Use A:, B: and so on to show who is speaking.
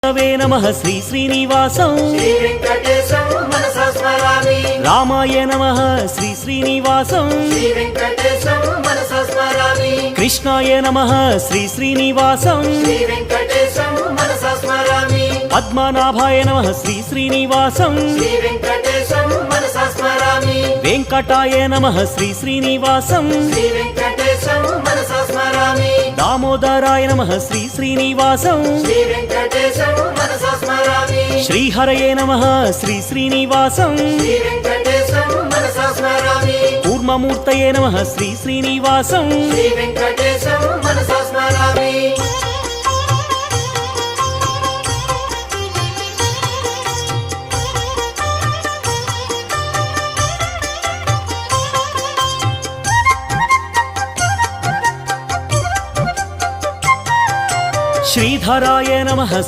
A: వే నమః శ్రీ శ్రీనివాసం
B: శ్రీ వెంకటేశం మనసా స్మరామి
A: రామాయ నమః శ్రీ శ్రీనివాసం
B: శ్రీ వెంకటేశం మనసా స్మరామి
A: కృష్ణాయ నమః శ్రీ శ్రీనివాసం
B: శ్రీ వెంకటేశం మనసా స్మరామి
A: పద్మనాభాయ నమః శ్రీ శ్రీనివాసం
B: శ్రీ వెంకటేశం మనసా స్మరామి
A: వెంకటాయ నమః శ్రీ శ్రీనివాసం
B: శ్రీ వెంకటేశం మనసా స్మరామి
A: దామోదరాయ నమః శ్రీ శ్రీనివాసం
B: శ్రీ వెంకటేశం మనసా స్మరామి
A: శ్రీహరయే నమః శ్రీ శ్రీనివాసం
B: శ్రీ వెంకటేశం మనసా స్మరామి
A: కూర్మమూర్తయే నమః శ్రీ శ్రీనివాసం
B: శ్రీ వెంకటేశం మనసా స్మరామి
A: శ్రీధరాయ నమః